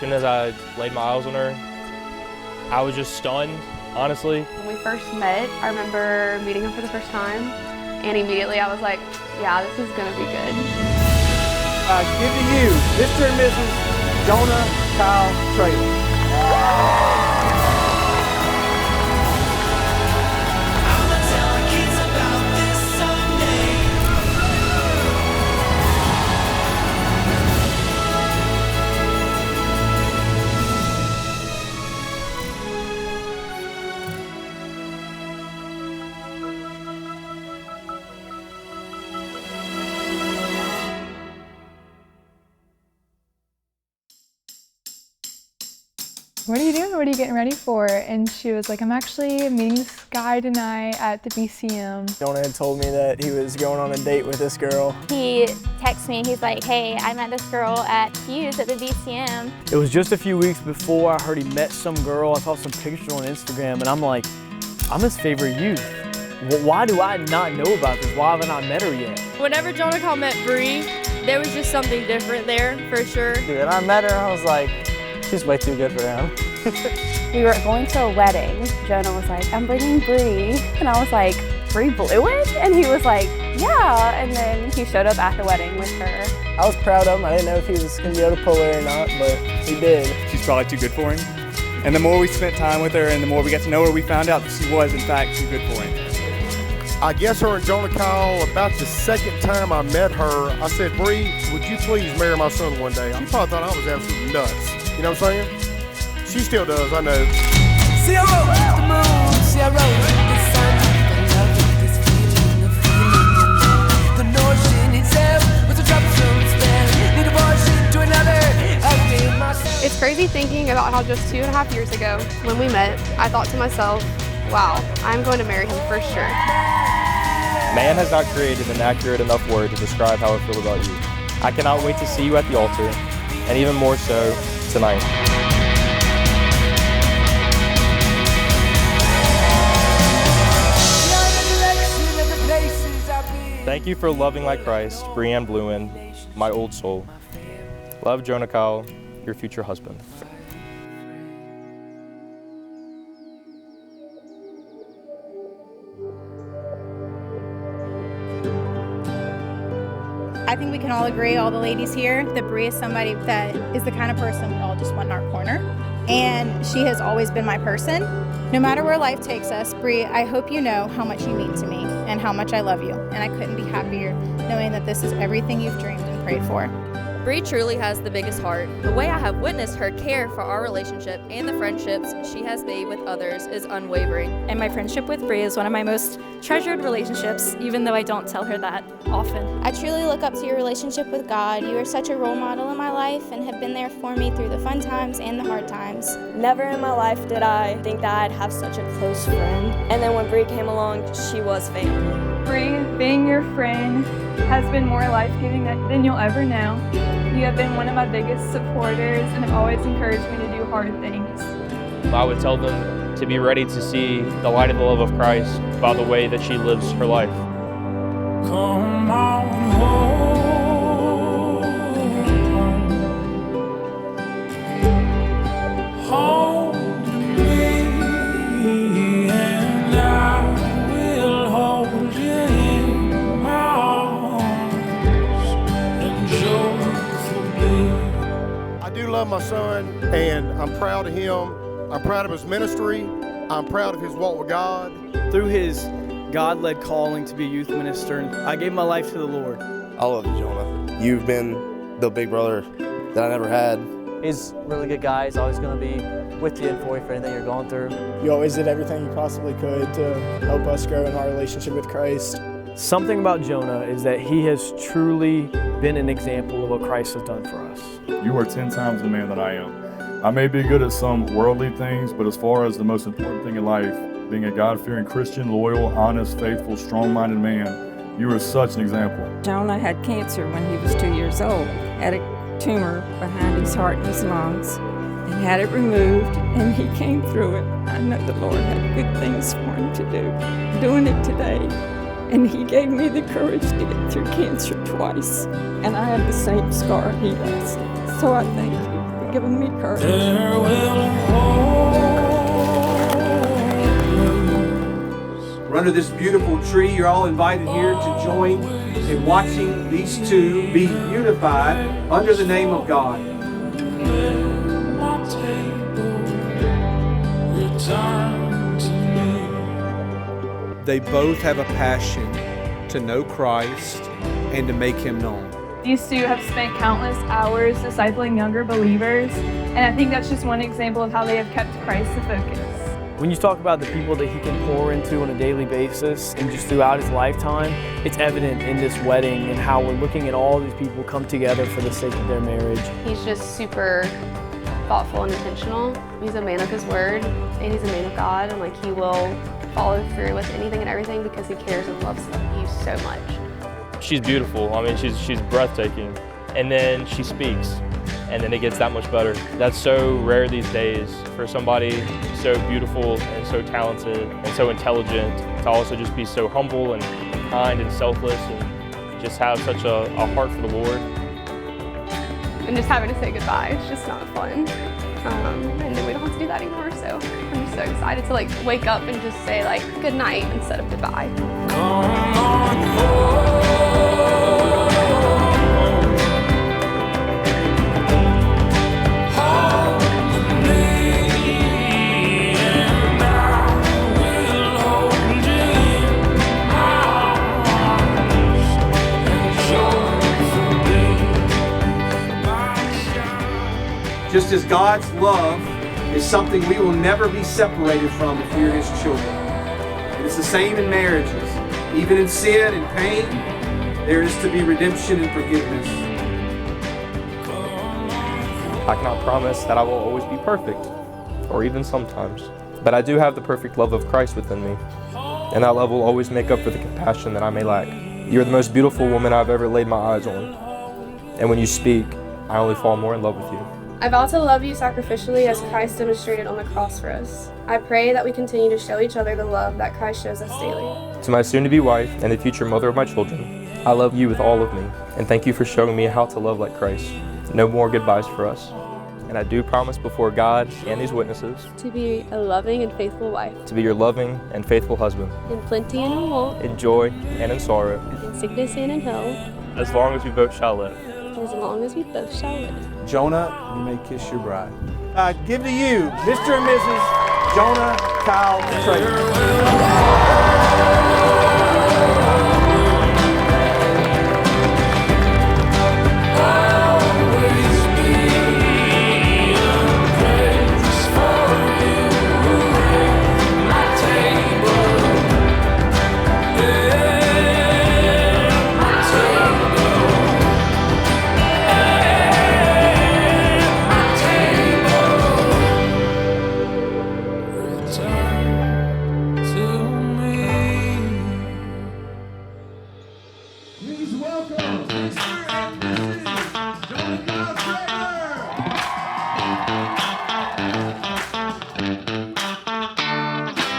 soon as I laid my eyes on her, I was just stunned, honestly. When we first met, I remember meeting him for the first time, and immediately I was like, yeah, this is gonna be good. I give to you, Mr. and Mrs. Jonah Kyle Traylor. What are you doing? What are you getting ready for? And she was like, I'm actually meeting this guy tonight at the BCM. Jonah had told me that he was going on a date with this girl. He texts me, he's like, hey, I met this girl at Hughes at the BCM. It was just a few weeks before I heard he met some girl. I saw some pictures on Instagram and I'm like, I'm his favorite youth. Why do I not know about this? Why have I not met her yet? Whenever Jonah Kyle met Breigh, there was just something different there, for sure. Dude, and I met her, I was like, she's way too good for him. We were going to a wedding. Jonah was like, I'm bringing Breigh. And I was like, Breigh blew it? And he was like, yeah. And then he showed up at the wedding with her. I was proud of him. I didn't know if he was going to be able to pull her or not, but he did. She's probably too good for him. And the more we spent time with her and the more we got to know her, we found out that she was, in fact, too good for him. I guess her and Jonah Kyle, about the second time I met her, I said, Breigh, would you please marry my son one day? She probably thought I was absolutely nuts. You know what I'm saying? She still does, I know. See, I wrote the moon, see, I wrote the sun. I love this feeling, the notion itself was a troublesome spell. Need a portion to another, I've made myself. It's crazy thinking about how just 2.5 years ago, when we met, I thought to myself, wow, I'm going to marry him for sure. Man has not created an accurate enough word to describe how I feel about you. I cannot wait to see you at the altar, and even more so, tonight. Thank you for loving like Christ, Breigh and Bluin, my old soul. Love, Jonah Kyle, your future husband. I think we can all agree, all the ladies here, that Breigh is somebody that is the kind of person we all just want in our corner. And she has always been my person. No matter where life takes us, Breigh, I hope you know how much you mean to me and how much I love you. And I couldn't be happier knowing that this is everything you've dreamed and prayed for. Breigh truly has the biggest heart. The way I have witnessed her care for our relationship and the friendships she has made with others is unwavering. And my friendship with Breigh is one of my most treasured relationships, even though I don't tell her that often. I truly look up to your relationship with God. You are such a role model in my life and have been there for me through the fun times and the hard times. Never in my life did I think that I'd have such a close friend. And then when Breigh came along, she was family. Breigh, being your friend has been more life-giving than you'll ever know. You have been one of my biggest supporters and have always encouraged me to do hard things. I would tell them to be ready to see the light of the love of Christ by the way that she lives her life. Come on home, hold me, and I will hold you in my arms and joyfully. I do love my son, and I'm proud of him. I'm proud of his ministry. I'm proud of his walk with God. Through his God-led calling to be a youth minister, I gave my life to the Lord. I love you, Jonah. You've been the big brother that I never had. He's a really good guy. He's always going to be with you and for you for anything you're going through. You always did everything you possibly could to help us grow in our relationship with Christ. Something about Jonah is that he has truly been an example of what Christ has done for us. You are 10 times the man that I am. I may be good at some worldly things, but as far as the most important thing in life, being a God-fearing Christian, loyal, honest, faithful, strong-minded man, you are such an example. Jonah had cancer when he was 2 years old, had a tumor behind his heart and his lungs. He had it removed and he came through it. I know the Lord had good things for him to do. Doing it today, and he gave me the courage to get through cancer twice. And I have the same scar he does. So I thank you for given me courage. We're under this beautiful tree. You're all invited here to join in watching these two be unified under the name of God. They both have a passion to know Christ and to make Him known. These two have spent countless hours discipling younger believers, and I think that's just one example of how they have kept Christ the focus. When you talk about the people that he can pour into on a daily basis and just throughout his lifetime, it's evident in this wedding and how we're looking at all these people come together for the sake of their marriage. He's just super thoughtful and intentional. He's a man of his word, and he's a man of God, and like he will follow through with anything and everything because he cares and loves you so much. She's beautiful. I mean, she's breathtaking. And then she speaks, and then it gets that much better. That's so rare these days for somebody so beautiful and so talented and so intelligent to also just be so humble and kind and selfless and just have such a heart for the Lord. And just having to say goodbye, it's just not fun. And then we don't have to do that anymore, so I'm just so excited to like wake up and just say like good night instead of goodbye. Just as God's love is something we will never be separated from if we are His children. And it's the same in marriages. Even in sin and pain, there is to be redemption and forgiveness. I cannot promise that I will always be perfect, or even sometimes. But I do have the perfect love of Christ within me, and that love will always make up for the compassion that I may lack. You're the most beautiful woman I've ever laid my eyes on, and when you speak, I only fall more in love with you. I vow to love you sacrificially as Christ demonstrated on the cross for us. I pray that we continue to show each other the love that Christ shows us daily. To my soon-to-be wife and the future mother of my children, I love you with all of me, and thank you for showing me how to love like Christ. No more goodbyes for us. And I do promise before God and these witnesses To be a loving and faithful wife, to be your loving and faithful husband, in plenty and in want, in joy and in sorrow, in sickness and in health, as long as we both shall live. as long as we both shall live. Jonah, you may kiss your bride. I give to you, Mr. and Mrs. Jonah Kyle Trader.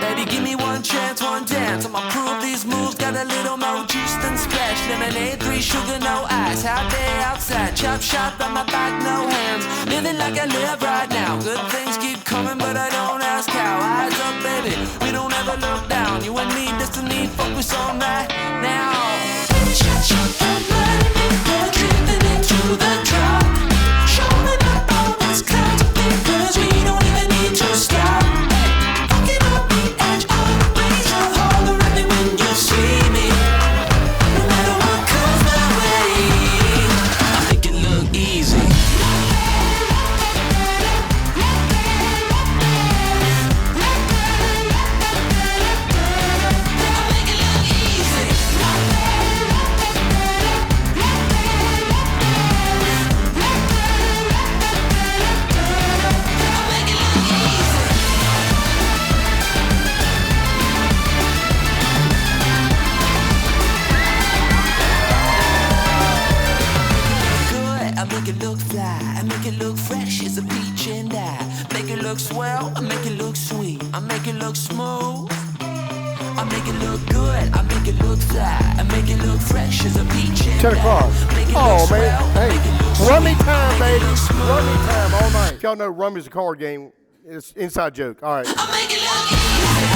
Baby, give me one chance, one dance. I'ma prove these moves got a little more juice than splash. Lemonade, 3 sugar, no ice. Hot day outside, chop shop on my back, no hands. Living like I live right now. Good things keep coming, but I don't ask how. Eyes up, baby, we don't ever look down. You and me, destiny, focus on right now. Shut your mind, we're drifting into the drop. Showing up all these clouds of because we don't even need to stop. Walking on the edge of the razor, hold around me when you see me. No matter what comes my way, I make it look easy. I make it look fly, I make it look fresh as a peach and I make it look swell, I make it look sweet, I make it look smooth. I make it look good, I make it look fly, I make it look fresh as a peach. 10 o'clock. Oh, man. Hey, rummy time, baby. Rummy time all night. If y'all know Rummy's a card game, it's inside joke. All right.